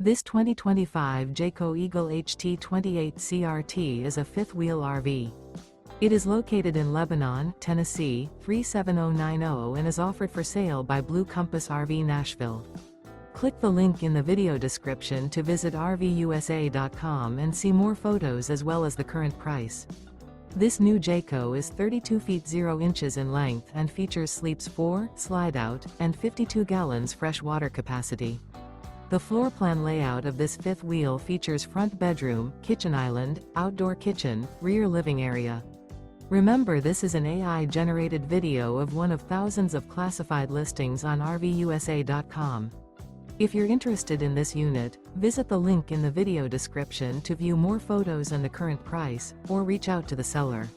This 2025 Jayco Eagle HT 28 CRT is a fifth-wheel RV. It is located in Lebanon, Tennessee, 37090 and is offered for sale by Blue Compass RV Nashville. Click the link in the video description to visit RVUSA.com and see more photos as well as the current price. This new Jayco is 32 feet 0 inches in length and features sleeps 4, slide-out, and 52 gallons fresh water capacity. The floor plan layout of this fifth wheel features front bedroom, kitchen island, outdoor kitchen, rear living area. Remember, this is an AI-generated video of one of thousands of classified listings on RVUSA.com. If you're interested in this unit, visit the link in the video description to view more photos and the current price, or reach out to the seller.